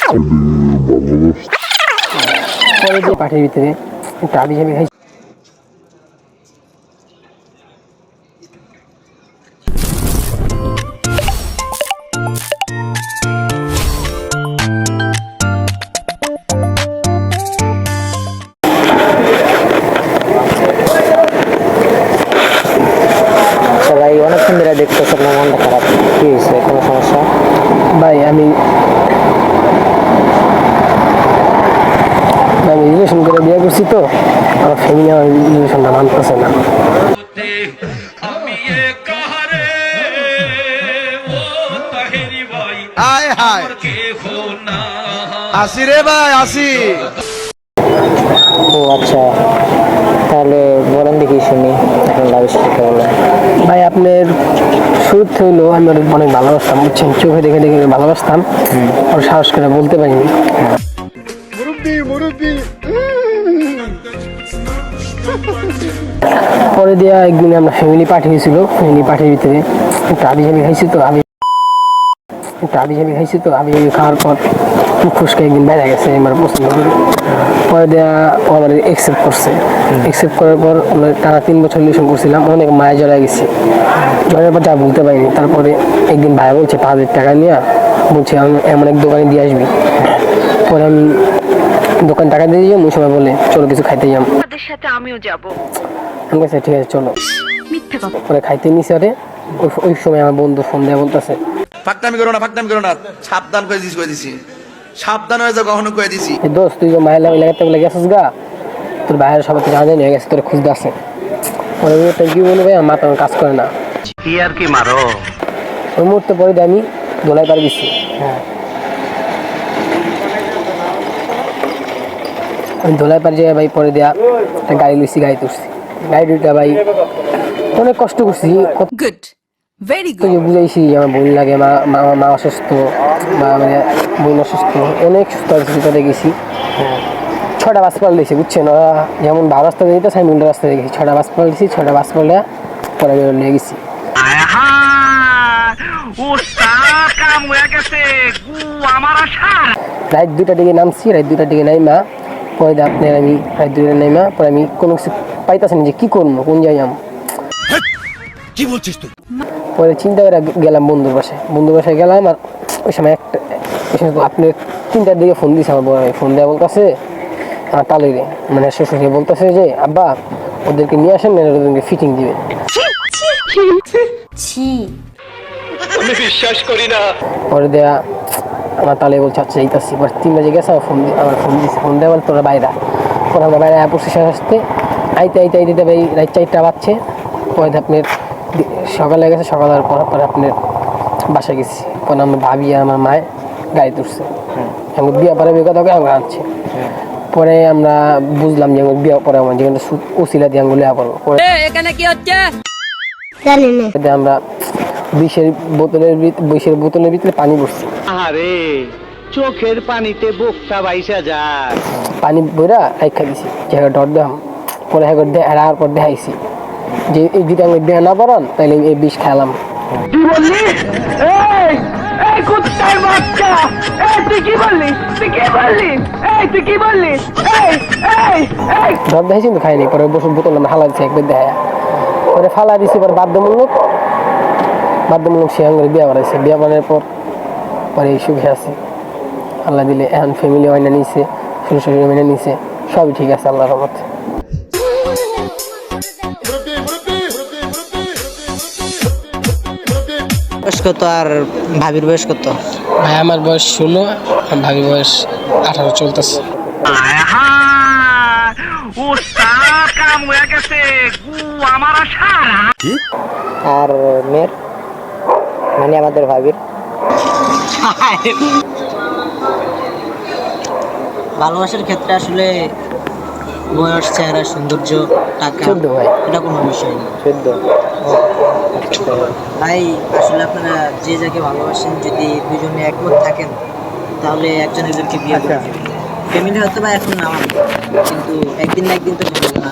পরে যে পাটির ভিতরে একটু আবি যাবি খাইছি। ভাই অনেকক্ষণ ধরে দেখতেছে আপনার মনটা খারাপ, কি হয়েছে, কোনো সমস্যা? ভাই আমি রিলেশন করে বিয়ে করছি তো, আমার ফ্যামিলি আমার রিলেশনটা মানতেছে না। আয় হায় আসি রে ভাই আসি। ও আচ্ছা, তাহলে বলেন দেখি শুনি আপনার লাভ স্টোরিটা বলেন। ভাই আপনার শুরুতে হইলো আমি ওর অনেক ভালোবাসতাম, বুঝছেন, চোখে দেখে দেখে ভালোবাসতাম, আর সাহস করে বলতে পারিনি। পরে দিয়া একদিন আমরা ফ্যামিলি পার্টি হয়েছিল, ফ্যামিলি পার্টির ভিতরে একটু আবি যাবি খাইছি তো, আমি খাওয়ার পর ফুসকে একদিন বাইরে গেছে, আমার পছন্দ করে। পরে দেওয়া ও আমার অ্যাকসেপ্ট করার পর আমরা টানা 3 বছর রিলেশন করছিলাম, অনেক মায়া জড়ায় গেছি, জড়ার পর যা বলতে পারিনি। তারপরে একদিন ভাই বলছে 5,000 টাকা নিয়ে, বলছে আমি এমন এক দোকানে দিয়ে আসবি। পরে আমি দোকান টাকা দিয়ে যাই, ওই সময় বলে চলো কিছু খাইতে যাম, আমিও যাবো। ঠিক আছে চলো। পরে খাইতে নিছে, ওই সময় আমার বন্ধু ফোন দেওয়া বলতেছে ফাকনামি করো না, সাবধান করে দিছি, সাবধান হয়ে যাও, কখনো করে দিছি। দোস্ত তুই মাইলা লাগাতে বলে গেছিস গা, তোর বাইরের সবাই তো জানা নিয়ে গেছে, তোর খুঁজতে আসে। পরে কি বলবো ভাই, আমার মাথা কাজ করে না, কি আর কি মারো। ওই মুহূর্তে পরে আমি দোলাই পার গেছি। আমি দোলাই পার যাই ভাই, পরে দেয়া একটা গাড়ি লইছি, গাড়ি তুলছি, গাড়ি দুইটা ভাই অনেক কষ্ট করছি, বুঝাইছি আমার বোন লাগে, মা অসুস্থ, মানে বোন অসুস্থ, অনেক সুস্থ হসপিটালে গেছি। 6টা বাস পাল দিয়েছি, বুঝছেন, ওরা যেমন 12 রাস্তা দিতে আমি 3 রাস্তা দিয়ে গেছি, 6টা বাস পাল দিয়েছি, 6টা বাস পালে পরে আমি নিয়ে গেছি। রাত 2টার দিকে নামছি, রাত 2টার দিকে নাইমা পরে আপনার আমি রাত 2টায় নাইমা পরে আমি কোনো কিছু পাইতেছি না যে কি করবো, কোন জায়গায় যাবো, কি বলছিস তুই? পরে চিন্তা করে গেলাম বন্ধুর বাসায় গেলাম। আর ওই সময় আপনি 3টার দিকে ফোন দিয়েছে আমার বড় ভাই, ফোন দেওয়া বলতেছে আমার টালিরে, মানে শ্বশুরকে বলতেছে যে আব্বা ওদেরকে নিয়ে আসেন, ওদেরকে ফিটিং দিবে। আমি বিশ্বাস করি না। পরে দেয়া আমার তালে বলছে আচ্ছা যাইতাছি। এবার 3 বাজে গেছে, আমার ফোন দিয়েছে, ফোন দেওয়া বলে তোরা বাইরে। পরে আমরা বাইরে পড়ছি আসতে আইতে ভাই রাত 4টা বাজছে। পরে আপনার সকালে গেছে, সকাল হওয়ার পরে আপনার বাসায় গেছি। পরে আমার ভাবি আর আমার মায় গাড়ি তুলছে, আমার বিয়া পরে কথা আমরা আনছি। পরে আমরা বুঝলাম যে আমার বিয়া পরে আমার যেখানে ওসিলা দিয়ে আঙুলে পড়বো। এখানে কি হচ্ছে আমরা বিষের বোতলের ভিতরে পানি ভরছি। আরে চোখের পানিতে বুকটা বাইসা যায়। পানি বইরা রাখা দিছি, জায়গা ডর দাম। পরে হারার পর দেখাইছি যে এই যদি আমি বিয়া না পারান তাহলে এই বিষ খেলাম। ডর দেখাইছি কিন্তু খাইনি। পরে বসে বোতল আমরা হালা দিচ্ছি একবার দেখা, পরে ফালা দিছি। পরে বাধ্যমূলক সে আঙ্গুরে বিয়া বানাইছে। বিয়া বানানোর পর পরে এই সুখে আছে আল্লাহ দিলে। এখন ফ্যামিলি মাইনা নিছে, শ্বশুর মাইনা নিছে, সবই ঠিক আছে আল্লাহর রহমতে। বয়স কত আর ভাবির বয়স কত? ভাই আমার বয়স 16, ভাবির বয়স 18 চলতেছে। আর মেয়ের মানে আমাদের ভাবির ভালোবাসার ক্ষেত্রে আসলে বয়স, চেহারা, সৌন্দর্য, টাকা 14 ভাই, এটা কোনো বিষয় না। 14 ভাই আসলে আপনারা যে যাকে ভালোবাসেন যদি দুজনে একমত থাকেন তাহলে একজন একজনকে বিয়ে করবেন। ফ্যামিলি হয়তো বা এখন না, কিন্তু একদিন না একদিন তো সম্ভব না।